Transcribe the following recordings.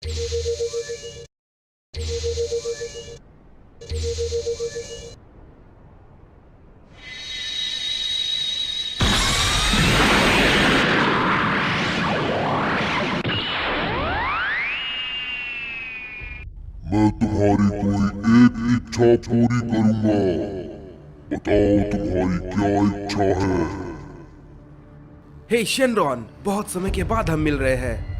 मैं तुम्हारी कोई एक इच्छा पूरी करूंगा। बताओ तुम्हारी क्या इच्छा है? हे शेनरॉन, बहुत समय के बाद हम मिल रहे हैं।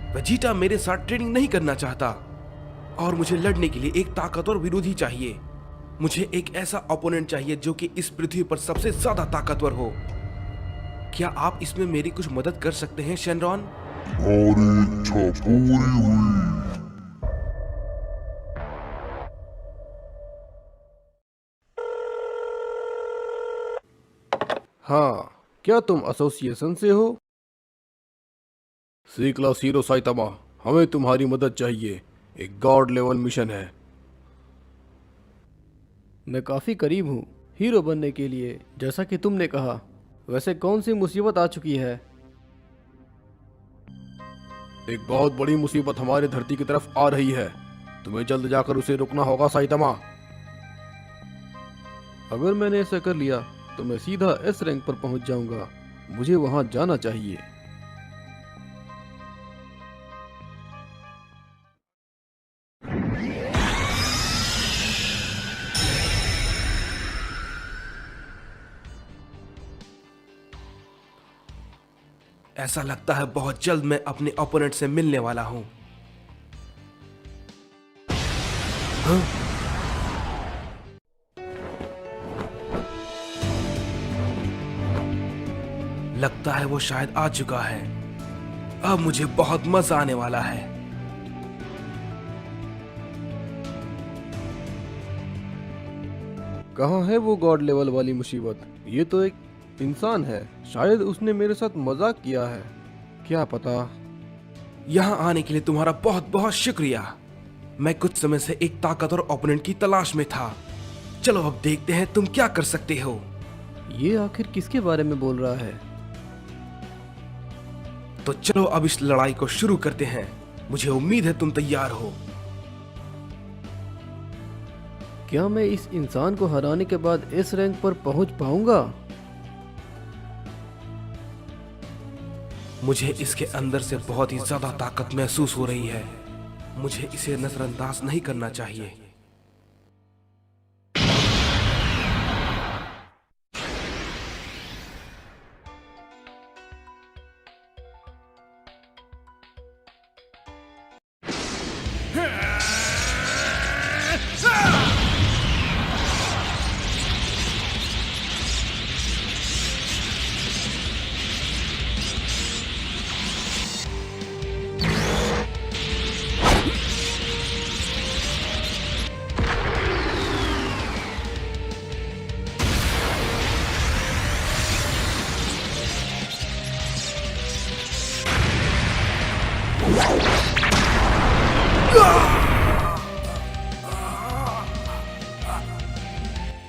वेजिटा मेरे साथ ट्रेनिंग नहीं करना चाहता और मुझे लड़ने के लिए एक ताकतवर विरोधी चाहिए। मुझे एक ऐसा ओपोनेंट चाहिए जो कि इस पृथ्वी पर सबसे ज्यादा ताकतवर हो। क्या आप इसमें मेरी कुछ मदद कर सकते हैं शेनरॉन? तुम्हारी इच्छा पूरी हुई। हाँ, क्या तुम एसोसिएशन से हो? सी क्लास हीरो साइतामा, हमें तुम्हारी मदद चाहिए। एक गॉड लेवल मिशन है। मैं काफ़ी करीब हूँ हीरो बनने के लिए, जैसा कि तुमने कहा। वैसे कौन सी मुसीबत आ चुकी है? एक बहुत बड़ी मुसीबत हमारी धरती की तरफ आ रही है। तुम्हें जल्द जाकर उसे रोकना होगा साइतामा। अगर मैंने ऐसा कर लिया तो मैं सीधा एस रैंक पर पहुंच जाऊंगा। मुझे वहां जाना चाहिए। ऐसा लगता है बहुत जल्द मैं अपने ओपोनेंट से मिलने वाला हूं। हाँ? लगता है वो शायद आ चुका है। अब मुझे बहुत मजा आने वाला है। कहाँ है वो गॉड लेवल वाली मुसीबत? ये तो एक इंसान है। शायद उसने मेरे साथ मजाक किया है, क्या पता। यहाँ आने के लिए तुम्हारा बहुत बहुत शुक्रिया। मैं कुछ समय से एक ताकतवर ओपोनेंट की तलाश में था। चलो अब देखते हैं तुम क्या कर सकते हो। ये आखिर किसके बारे में बोल रहा है? तो चलो अब इस लड़ाई को शुरू करते हैं। मुझे उम्मीद है तुम तैयार हो। क्या मैं इस इंसान को हराने के बाद इस रैंक पर पहुंच पाऊंगा? मुझे इसके अंदर से बहुत ही ज्यादा ताकत महसूस हो रही है। मुझे इसे नजरअंदाज नहीं करना चाहिए।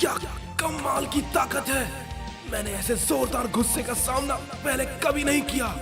क्या कमाल की ताकत है। मैंने ऐसे जोरदार गुस्से का सामना पहले कभी नहीं किया।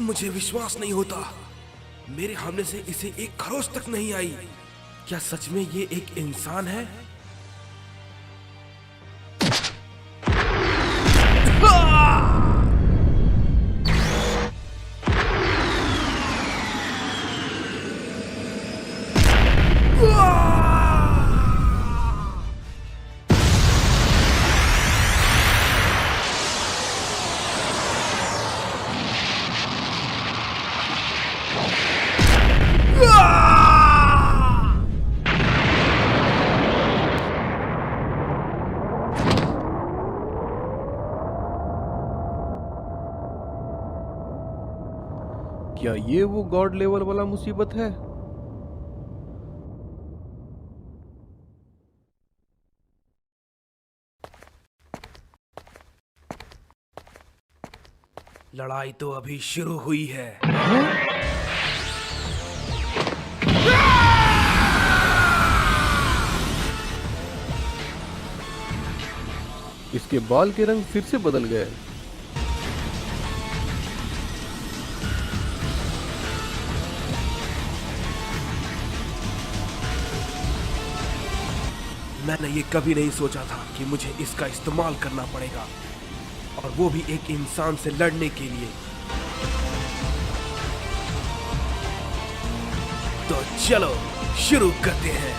मुझे विश्वास नहीं होता। मेरे हमले से इसे एक खरोच तक नहीं आई। क्या सच में ये एक इंसान है? Ah! क्या ये वो गॉड लेवल वाला मुसीबत है? लड़ाई तो अभी शुरू हुई है। इसके बाल के रंग फिर से बदल गए। मैंने ये कभी नहीं सोचा था कि मुझे इसका इस्तेमाल करना पड़ेगा, और वो भी एक इंसान से लड़ने के लिए। तो चलो शुरू करते हैं।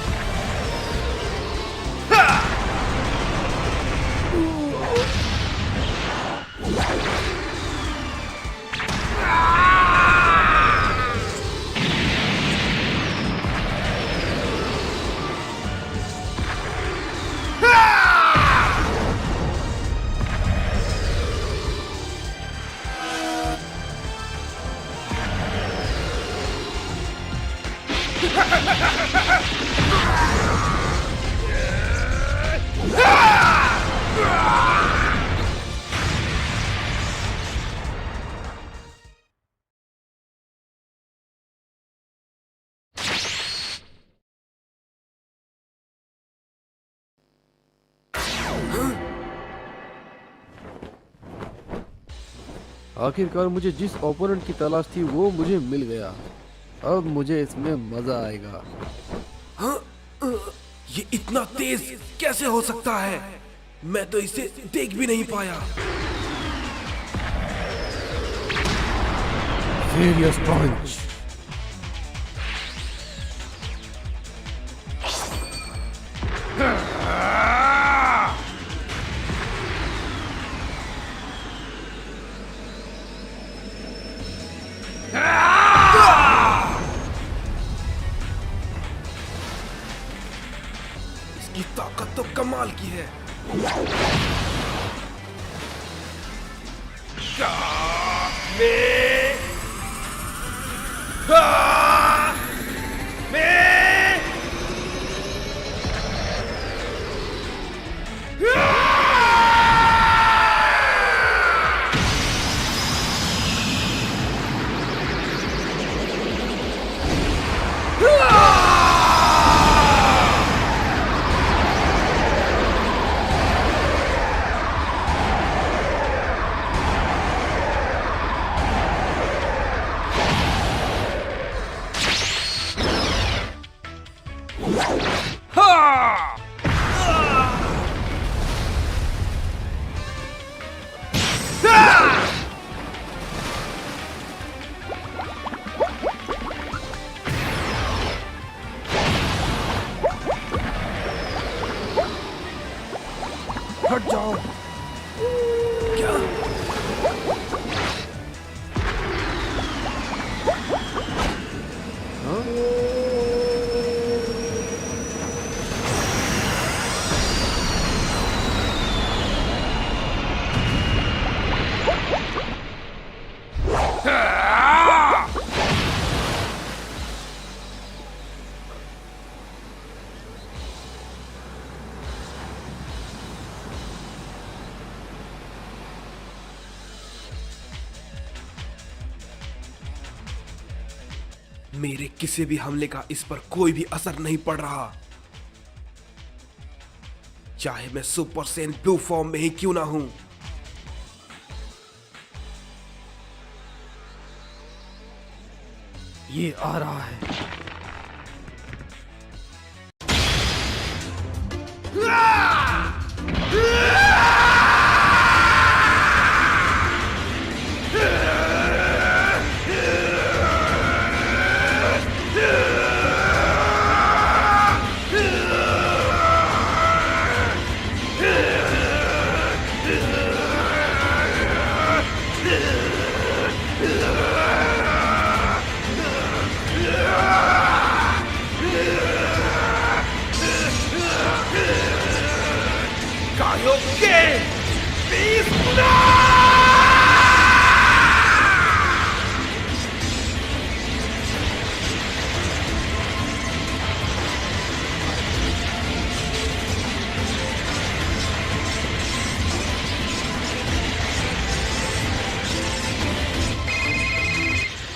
आखिरकार मुझे जिस ओपोनेंट की तलाश थी वो मुझे मिल गया। अब मुझे इसमें मजा आएगा। ये इतना तेज कैसे हो सकता है? मैं तो इसे देख भी नहीं पाया। Furious Punch। इसकी ताकत तो कमाल की है। हट जाओ। क्या? मेरे किसी भी हमले का इस पर कोई भी असर नहीं पड़ रहा, चाहे मैं सुपर सैन ब्लू फॉर्म में ही क्यों ना हूं। ये आ रहा है।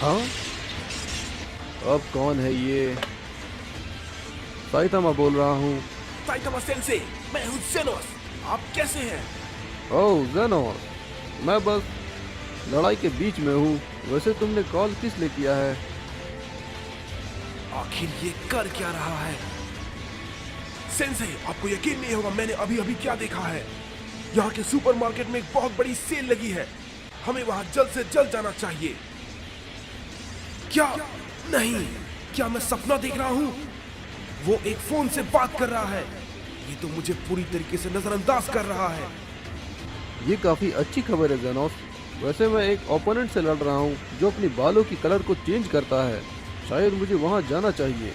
हाँ, अब कौन है ये? साइतामा बोल रहा हूँ। साइतामा सेंसे, मैं हूँ जेनोस। आप कैसे हैं? ओह जेनोस, मैं बस लड़ाई के बीच में हूँ। वैसे तुमने कॉल किस लिए किया है? आखिर ये कर क्या रहा है? सेंसे, आपको यकीन नहीं होगा मैंने अभी अभी क्या देखा है। यहाँ के सुपरमार्केट में एक बहुत बड़ी सेल लगी है। हमें वहां जल्द से जल्द जाना चाहिए। क्या? नहीं, क्या मैं सपना देख रहा हूँ? वो एक फोन से बात कर रहा है। ये तो मुझे पूरी तरीके से नजरअंदाज कर रहा है। ये काफी अच्छी खबर है जेनोस। वैसे मैं एक ओपोनेंट से लड़ रहा हूँ जो अपनी बालों की कलर को चेंज करता है। शायद मुझे वहां जाना चाहिए।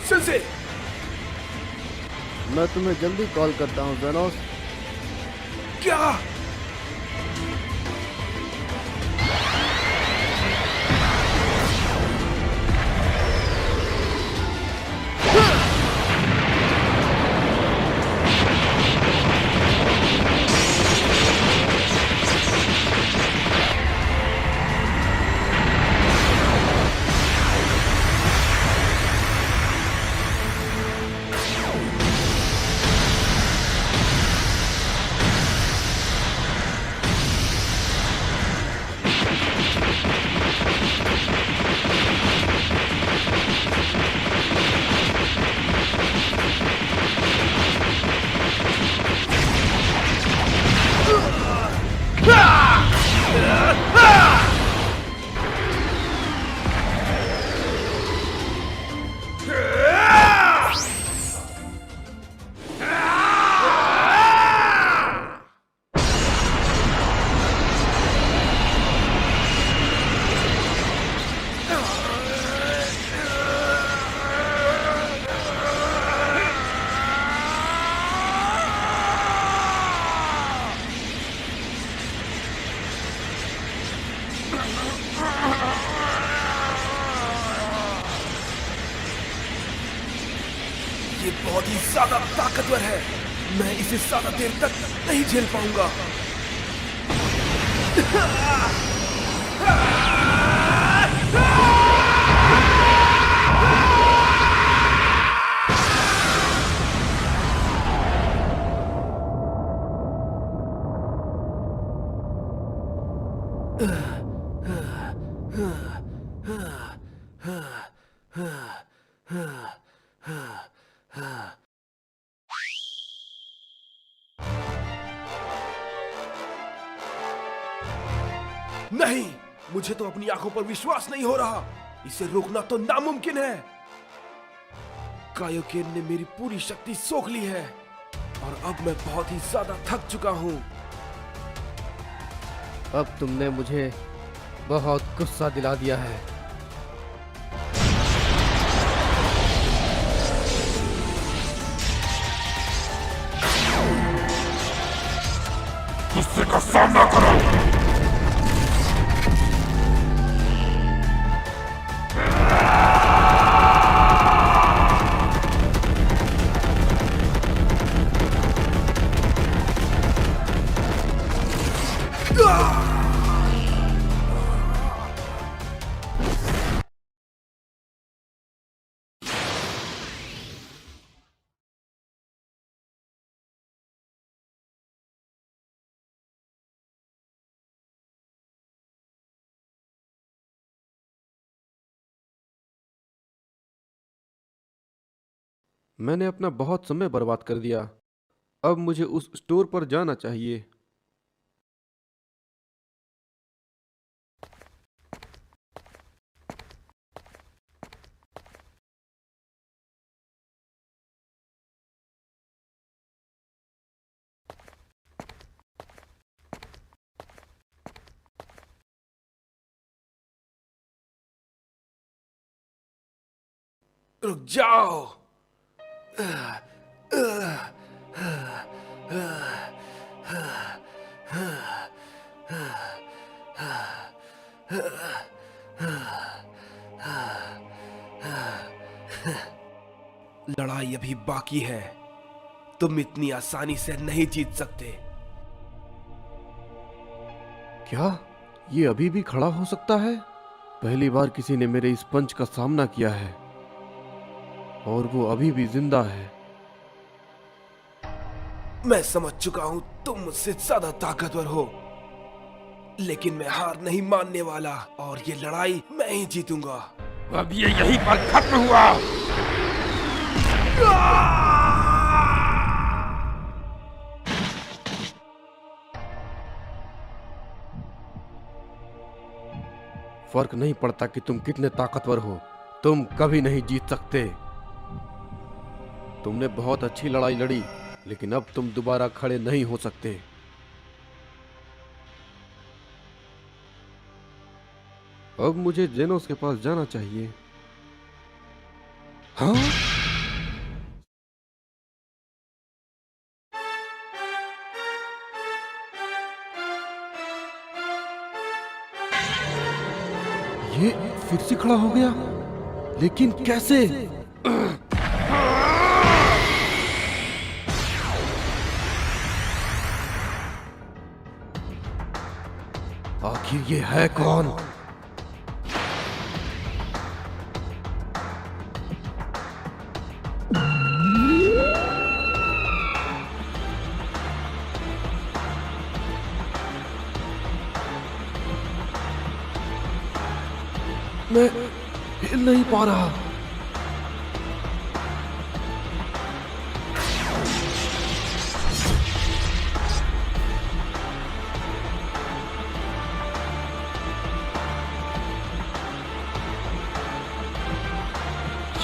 सेंसे, मैं तुम्हें जल्दी कॉल करता हूँ जेनोस। क्या? ये बहुत ही ज्यादा ताकतवर है। मैं इसे ज्यादा देर तक नहीं झेल पाऊंगा। नहीं, मुझे तो अपनी आंखों पर विश्वास नहीं हो रहा। इसे रोकना तो नामुमकिन है। कायोकेन ने मेरी पूरी शक्ति सोख ली है और अब मैं बहुत ही ज्यादा थक चुका हूं। अब तुमने मुझे बहुत गुस्सा दिला दिया है। गुस्से का सामना करो। मैंने अपना बहुत समय बर्बाद कर दिया। अब मुझे उस स्टोर पर जाना चाहिए। रुक जाओ। लड़ाई अभी बाकी है। तुम इतनी आसानी से नहीं जीत सकते। क्या ये अभी भी खड़ा हो सकता है? पहली बार किसी ने मेरे इस पंच का सामना किया है और वो अभी भी जिंदा है। मैं समझ चुका हूं तुम मुझसे ज्यादा ताकतवर हो, लेकिन मैं हार नहीं मानने वाला और ये लड़ाई मैं ही जीतूंगा। अब ये यहीं पर खत्म हुआ। फर्क नहीं पड़ता कि तुम कितने ताकतवर हो, तुम कभी नहीं जीत सकते। तुमने बहुत अच्छी लड़ाई लड़ी, लेकिन अब तुम दोबारा खड़े नहीं हो सकते। अब मुझे जेनोस के पास जाना चाहिए। हाँ? ये फिर से खड़ा हो गया, लेकिन कैसे? आखिर ये है कौन? मैं हिल नहीं पा रहा।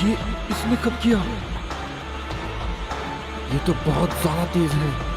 ये इसने कब किया? ये तो बहुत ज्यादा तेज है।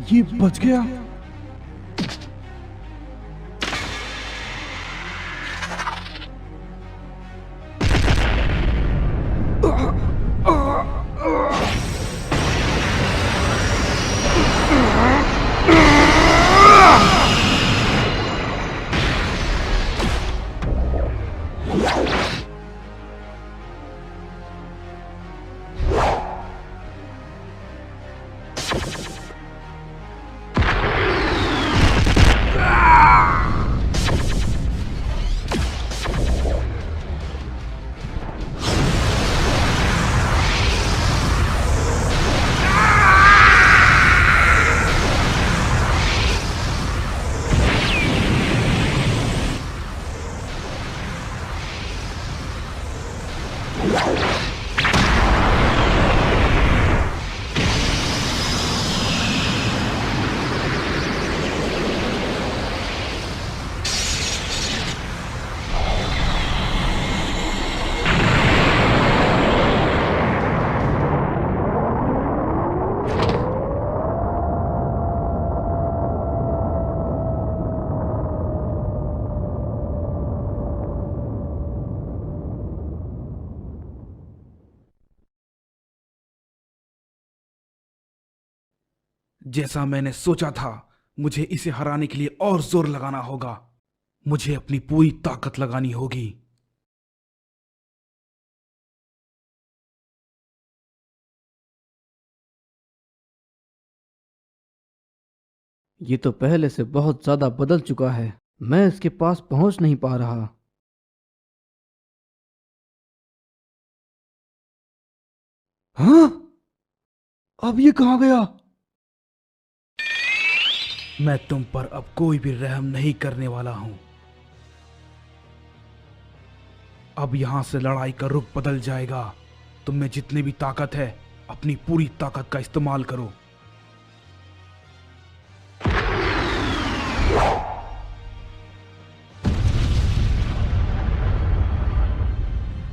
ये बच गया। जैसा मैंने सोचा था, मुझे इसे हराने के लिए और जोर लगाना होगा। मुझे अपनी पूरी ताकत लगानी होगी। ये तो पहले से बहुत ज्यादा बदल चुका है। मैं इसके पास पहुंच नहीं पा रहा। हाँ? अब ये कहाँ गया? मैं तुम पर अब कोई भी रहम नहीं करने वाला हूं। अब यहाँ से लड़ाई का रुख बदल जाएगा। तुम में जितनी भी ताकत है अपनी पूरी ताकत का इस्तेमाल करो।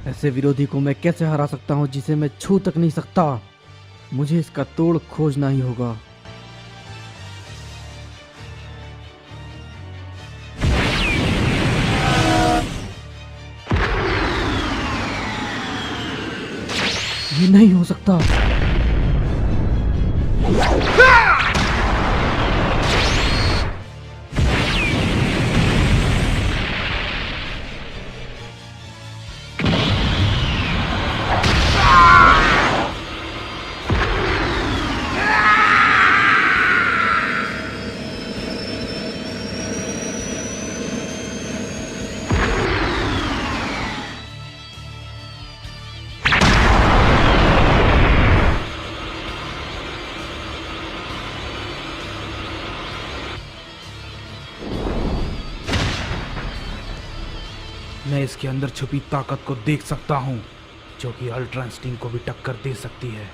ऐसे विरोधी को मैं कैसे हरा सकता हूँ जिसे मैं छू तक नहीं सकता। मुझे इसका तोड़ खोजना ही होगा। ये नहीं हो सकता। मैं इसके अंदर छुपी ताकत को देख सकता हूँ जो कि अल्ट्रा इंस्टिंक्ट को भी टक्कर दे सकती है।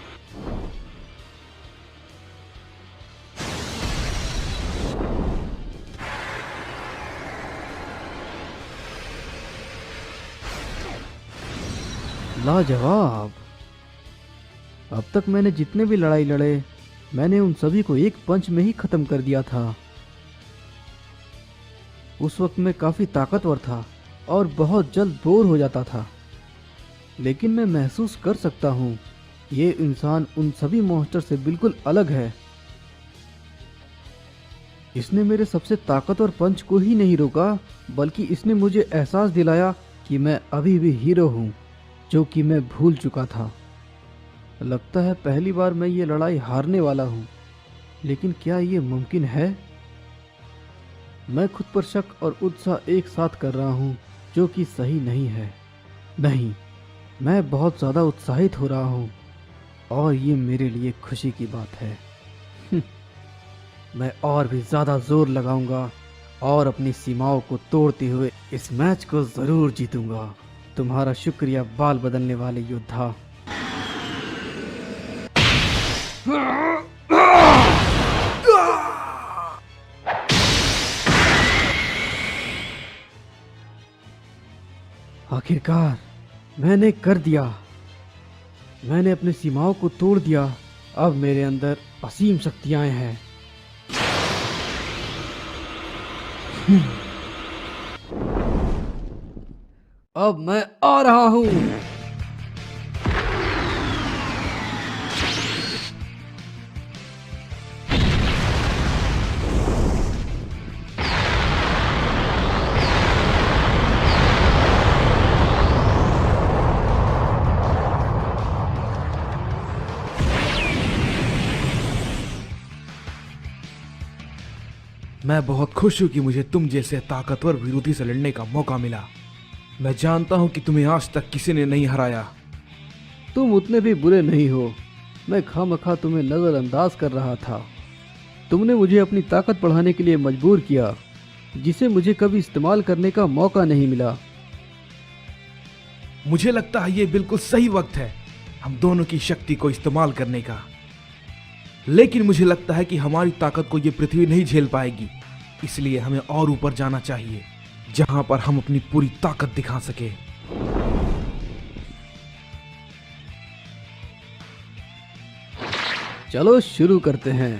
लाजवाब। अब तक मैंने जितने भी लड़ाई लड़े मैंने उन सभी को एक पंच में ही खत्म कर दिया था। उस वक्त मैं काफी ताकतवर था और बहुत जल्द बोर हो जाता था, लेकिन मैं महसूस कर सकता हूँ ये इंसान उन सभी मॉन्स्टर से बिल्कुल अलग है। इसने मेरे सबसे ताकतवर पंच को ही नहीं रोका, बल्कि इसने मुझे एहसास दिलाया कि मैं अभी भी हीरो हूँ, जो कि मैं भूल चुका था। लगता है पहली बार मैं ये लड़ाई हारने वाला हूँ, लेकिन क्या ये मुमकिन है? मैं खुद पर शक और उत्साह एक साथ कर रहा हूँ, जो कि सही नहीं है। नहीं, मैं बहुत ज़्यादा उत्साहित हो रहा हूँ और ये मेरे लिए खुशी की बात है। मैं और भी ज़्यादा जोर लगाऊंगा और अपनी सीमाओं को तोड़ते हुए इस मैच को ज़रूर जीतूंगा। तुम्हारा शुक्रिया बाल बदलने वाले योद्धा। आखिरकार मैंने कर दिया। मैंने अपनी सीमाओं को तोड़ दिया। अब मेरे अंदर असीम शक्तियां हैं। अब मैं आ रहा हूं। मैं बहुत खुश हूं कि मुझे तुम जैसे ताकतवर विरोधी से लड़ने का मौका मिला। मैं जानता हूं कि तुम्हें आज तक किसी ने नहीं हराया। तुम उतने भी बुरे नहीं हो। मैं खामखा तुम्हें नज़रअंदाज कर रहा था। तुमने मुझे अपनी ताकत बढ़ाने के लिए मजबूर किया, जिसे मुझे कभी इस्तेमाल करने का मौका नहीं मिला। मुझे लगता है ये बिल्कुल सही वक्त है हम दोनों की शक्ति को इस्तेमाल करने का। लेकिन मुझे लगता है कि हमारी ताकत को ये पृथ्वी नहीं झेल पाएगी, इसलिए हमें और ऊपर जाना चाहिए, जहां पर हम अपनी पूरी ताकत दिखा सके। चलो शुरू करते हैं।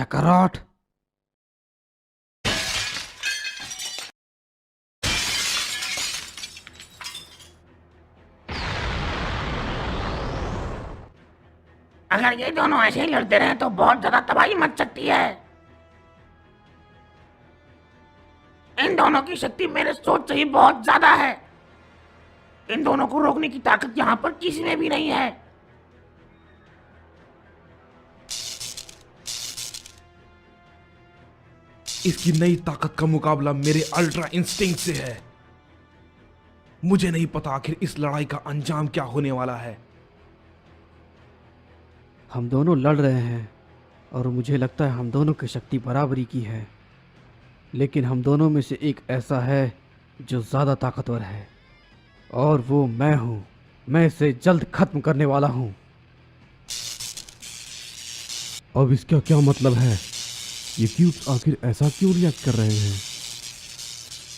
काकारोट। अगर ये दोनों ऐसे ही लड़ते रहे तो बहुत ज्यादा तबाही मच सकती है। इन दोनों की शक्ति मेरे सोच से ही बहुत ज्यादा है। इन दोनों को रोकने की ताकत यहाँ पर किसी में भी नहीं है। इसकी नई ताकत का मुकाबला मेरे अल्ट्रा इंस्टिंक्ट से है। मुझे नहीं पता आखिर इस लड़ाई का अंजाम क्या होने वाला है। हम दोनों लड़ रहे हैं और मुझे लगता है हम दोनों की शक्ति बराबरी की है, लेकिन हम दोनों में से एक ऐसा है जो ज़्यादा ताकतवर है और वो मैं हूँ। मैं इसे जल्द खत्म करने वाला हूँ। अब इसका क्या मतलब है? ये क्यूब्स आखिर ऐसा क्यों रिएक्ट कर रहे हैं?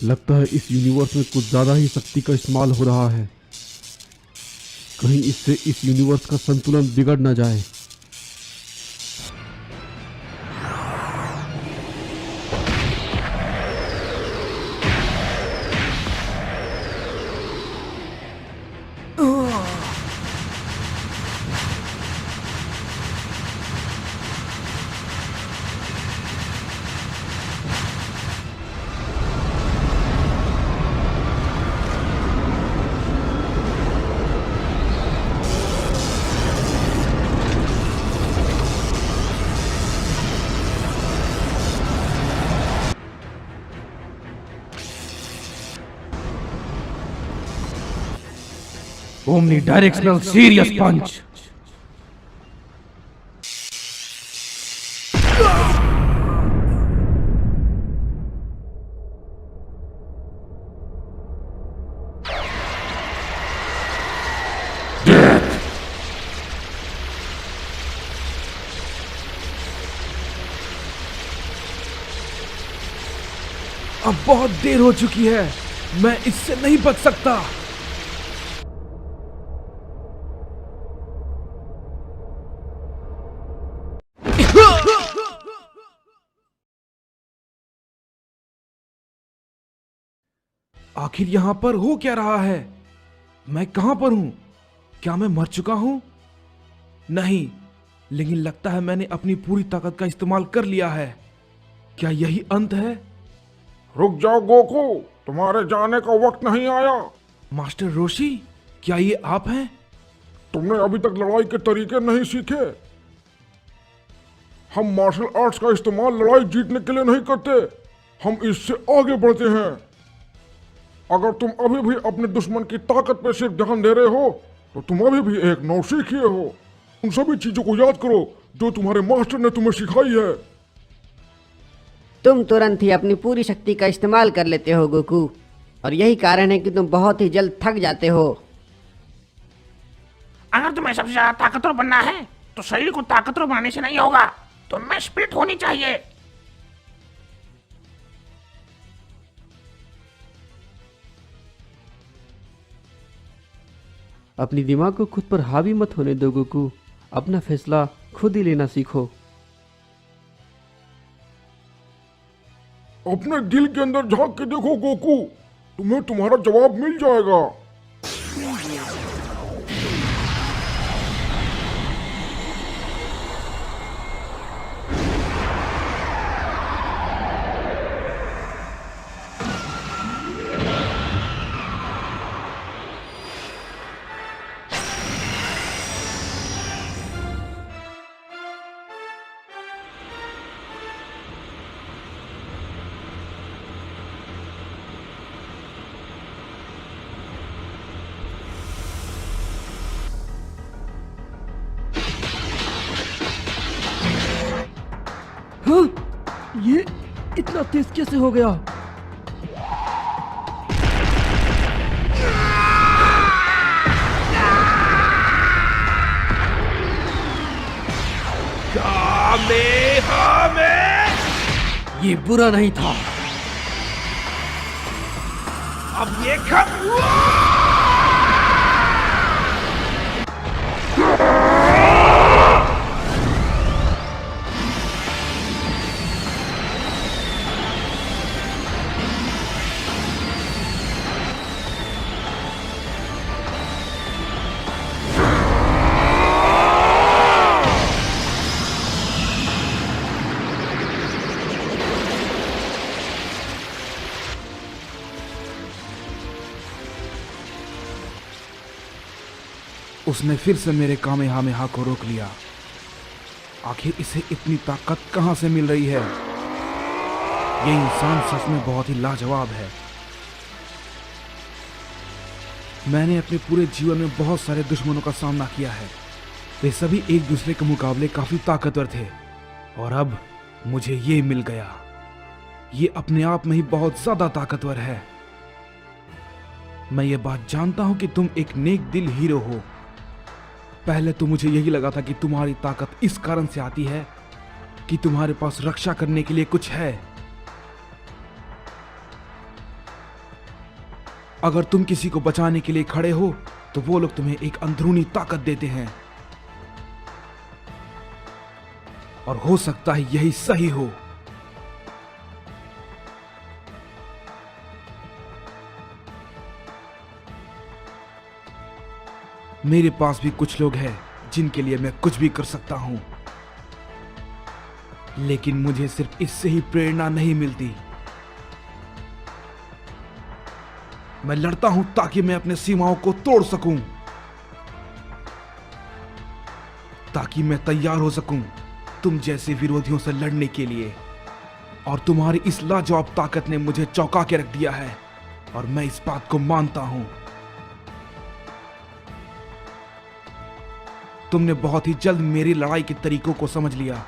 लगता है इस यूनिवर्स में कुछ ज़्यादा ही शक्ति का इस्तेमाल हो रहा है। कहीं इससे इस यूनिवर्स का संतुलन बिगड़ ना जाए। ओमनी डायरेक्शनल सीरियस पंच। अब बहुत देर हो चुकी है, मैं इससे नहीं बच सकता। आखिर यहां पर हो क्या रहा है? मैं कहां पर हूं? क्या मैं मर चुका हूं? नहीं, लेकिन लगता है मैंने अपनी पूरी ताकत का इस्तेमाल कर लिया है। क्या यही अंत है? रुक जाओ गोकू, तुम्हारे जाने का वक्त नहीं आया। मास्टर रोशी, क्या ये आप हैं? तुमने अभी तक लड़ाई के तरीके नहीं सीखे। हम मार्शल आर्ट्स का इस्तेमाल लड़ाई जीतने के लिए नहीं करते, हम इससे आगे बढ़ते हैं। अगर तुम अभी भी अपने दुश्मन की ताकत पर सिर्फ ध्यान दे रहे हो तो तुम अभी भी एक नौसिखिए हो। उन सभी चीजों को याद करो जो तुम्हारे मास्टर ने तुम्हें सिखाई है। तुम तुरंत ही अपनी पूरी शक्ति का इस्तेमाल कर लेते हो गोकू, और यही कारण है कि तुम बहुत ही जल्द थक जाते हो। अगर तुम्हें सबसे ज्यादा ताकतवर बनना है तो शरीर को ताकतवर बनाने से नहीं होगा, तुम्हें स्प्लिट होनी चाहिए। अपनी दिमाग को खुद पर हावी मत होने दो गोकू। अपना फैसला खुद ही लेना सीखो। अपने दिल के अंदर झांक के देखो गोकू, तुम्हें तुम्हारा जवाब मिल जाएगा। हाँ, ये इतना तेज कैसे हो गया? ये बुरा नहीं था। अब ये खत्म हुआ। उसने फिर से मेरे कामेहामेहा को रोक लिया। आखिर इसे इतनी ताकत कहां से मिल रही है? ये इंसान सच में बहुत ही लाजवाब है। मैंने अपने पूरे जीवन में बहुत सारे दुश्मनों का सामना किया है। वे सभी एक दूसरे के मुकाबले काफी ताकतवर थे, और अब मुझे ये मिल गया। ये अपने आप में ही बहुत ज्यादा ताकतवर है। मैं ये बात जानता हूं कि तुम एक नेक दिल हीरो हो। पहले तो मुझे यही लगा था कि तुम्हारी ताकत इस कारण से आती है कि तुम्हारे पास रक्षा करने के लिए कुछ है। अगर तुम किसी को बचाने के लिए खड़े हो तो वो लोग तुम्हें एक अंदरूनी ताकत देते हैं, और हो सकता है यही सही हो। मेरे पास भी कुछ लोग हैं जिनके लिए मैं कुछ भी कर सकता हूं, लेकिन मुझे सिर्फ इससे ही प्रेरणा नहीं मिलती। मैं लड़ता हूं ताकि मैं अपने सीमाओं को तोड़ सकूं, ताकि मैं तैयार हो सकूं तुम जैसे विरोधियों से लड़ने के लिए। और तुम्हारी इस लाजवाब ताकत ने मुझे चौंका के रख दिया है, और मैं इस बात को मानता हूं। तुमने बहुत ही जल्द मेरी लड़ाई के तरीकों को समझ लिया,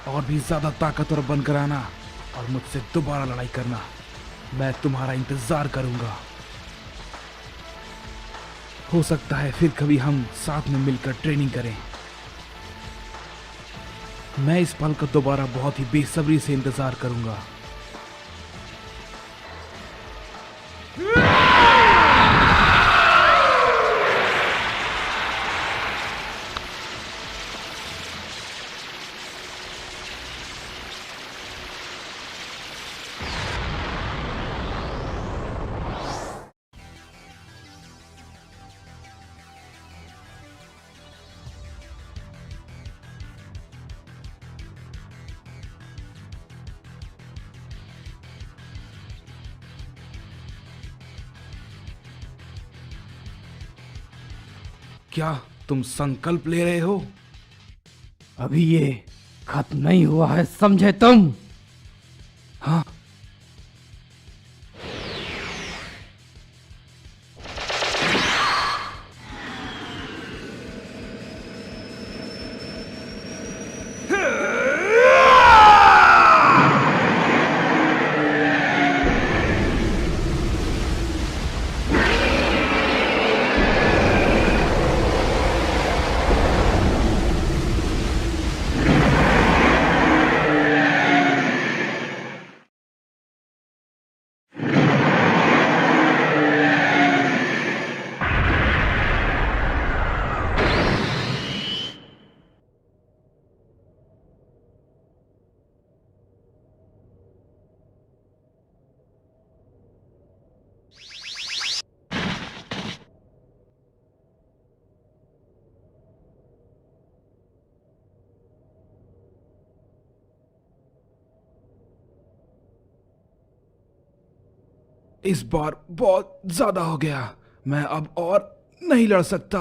और भी ज्यादा ताकतवर बनकर आना और मुझसे दोबारा लड़ाई करना। मैं तुम्हारा इंतजार करूंगा। हो सकता है फिर कभी हम साथ में मिलकर ट्रेनिंग करें। मैं इस पल का दोबारा बहुत ही बेसब्री से इंतजार करूंगा। क्या तुम संकल्प ले रहे हो? अभी ये खत्म नहीं हुआ है, समझे तुम? हाँ, इस बार बहुत ज्यादा हो गया। मैं अब और नहीं लड़ सकता।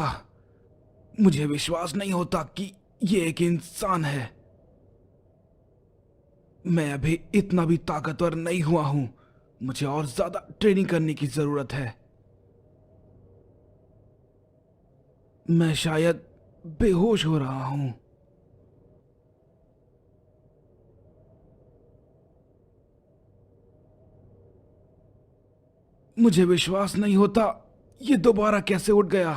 मुझे विश्वास नहीं होता कि ये एक इंसान है। मैं अभी इतना भी ताकतवर नहीं हुआ हूं। मुझे और ज्यादा ट्रेनिंग करने की जरूरत है। मैं शायद बेहोश हो रहा हूं। मुझे विश्वास नहीं होता ये दोबारा कैसे उठ गया।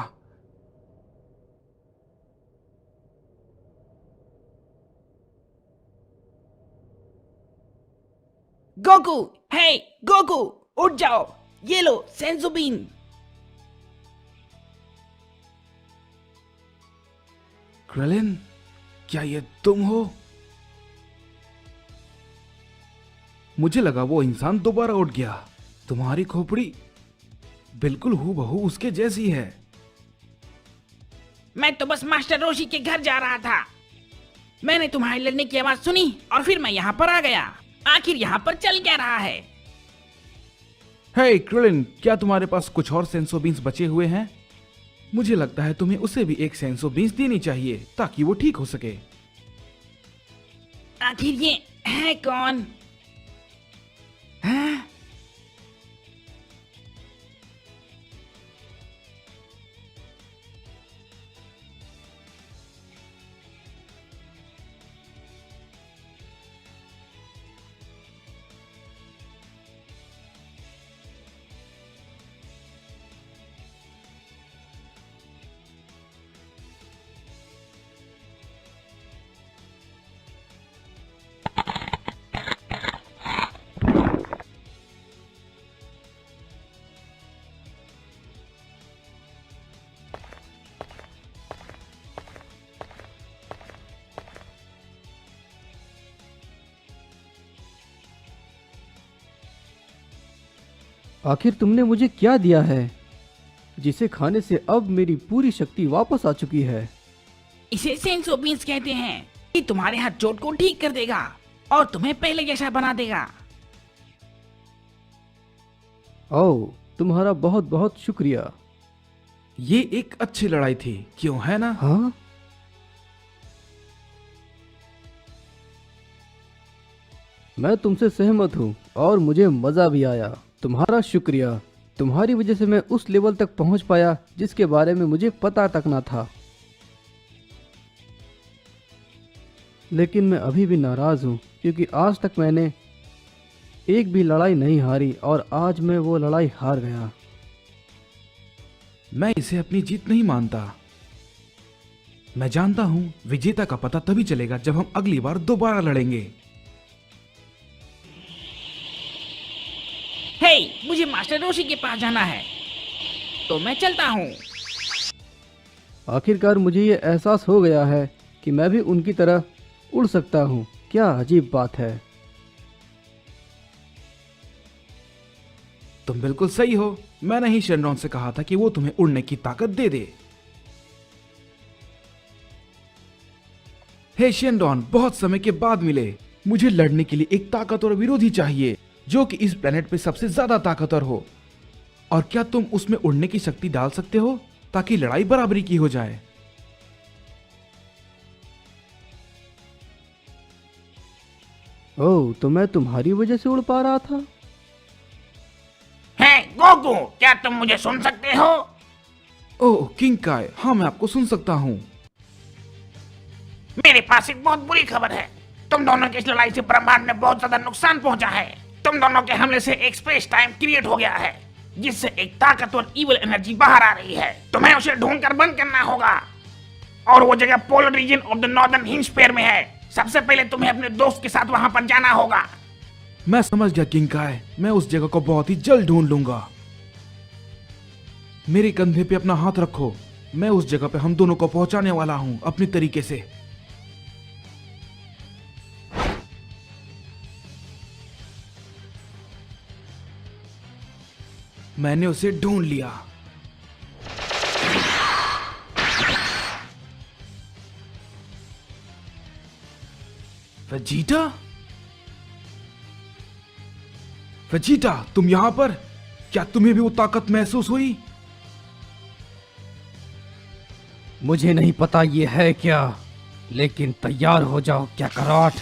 गोकू, हे गोकू, उठ जाओ। ये लो सेंजुबीन। क्रेलिन, क्या ये तुम हो? मुझे लगा वो इंसान दोबारा उठ गया। तुम्हारी खोपड़ी बिल्कुल हूबहू उसके जैसी है। मैं तो बस मास्टर रोशी के घर जा रहा था। मैंने तुम्हारे लड़ने की आवाज सुनी और फिर मैं यहाँ पर आ गया। आखिर यहाँ पर चल क्या रहा है? हे क्रिलिन, क्या तुम्हारे पास कुछ और सेंसो बीन्स बचे हुए हैं? मुझे लगता है तुम्हें उसे भी एक सेंसो बीन्स देनी चाहिए ताकि वो ठीक हो सके। आखिर ये है कौन? हाँ? आखिर तुमने मुझे क्या दिया है जिसे खाने से अब मेरी पूरी शक्ति वापस आ चुकी है? इसे सेंसो बीन्स कहते हैं। ये तुम्हारे हाथ चोट को ठीक कर देगा और तुम्हें पहले जैसा बना देगा। ओह, तुम्हारा बहुत बहुत शुक्रिया। ये एक अच्छी लड़ाई थी, क्यों है ना? हाँ, मैं तुमसे सहमत हूँ और मुझे मजा भी आया। तुम्हारा शुक्रिया। तुम्हारी वजह से मैं उस लेवल तक पहुंच पाया जिसके बारे में मुझे पता तक ना था। लेकिन मैं अभी भी नाराज हूँ क्योंकि आज तक मैंने एक भी लड़ाई नहीं हारी और आज मैं वो लड़ाई हार गया। मैं इसे अपनी जीत नहीं मानता। मैं जानता हूं विजेता का पता तभी चलेगा जब हम अगली बार दोबारा लड़ेंगे। हे, मुझे मास्टर रोशी के पास जाना है, तो मैं चलता हूँ। आखिरकार मुझे ये एहसास हो गया है कि मैं भी उनकी तरह उड़ सकता हूँ। क्या अजीब बात है। तुम बिल्कुल सही हो। मैंने ही शेनरॉन से कहा था कि वो तुम्हें उड़ने की ताकत दे दे। हे शेनरॉन, बहुत समय के बाद मिले। मुझे लड़ने के लिए एक ताकतवर विरोधी चाहिए जो कि इस प्लेनेट पे सबसे ज्यादा ताकतवर हो। और क्या तुम उसमें उड़ने की शक्ति डाल सकते हो ताकि लड़ाई बराबरी की हो जाए? ओह, तो मैं तुम्हारी वजह से उड़ पा रहा था। हे गोकू, क्या तुम मुझे सुन सकते हो? ओह किंग काय, हाँ मैं आपको सुन सकता हूँ। मेरे पास एक बहुत बुरी खबर है। तुम दोनों की इस लड़ाई से ब्रह्मांड में बहुत ज्यादा नुकसान पहुंचा है। तुम दोनों के हमले से एक स्पेस टाइम क्रिएट हो गया है जिससे एक ताकतवर इविल एनर्जी बाहर आ रही है। तुम्हें उसे ढूंढकर बंद करना होगा और वो जगह polar region of the northern hemisphere में है। सबसे पहले तुम्हें अपने दोस्त के साथ वहां पर जाना होगा। मैं समझ गया किंग काय, मैं उस जगह को बहुत ही जल्द ढूंढ लूंगा। मेरे कंधे पे अपना हाथ रखो। मैं उस जगह पे हम दोनों को पहुंचाने वाला हूं अपने तरीके से। मैंने उसे ढूंढ लिया। वेजिटा? वेजिटा, तुम यहां पर? क्या तुम्हें भी वो ताकत महसूस हुई? मुझे नहीं पता ये है क्या, लेकिन तैयार हो जाओ क्या कराट।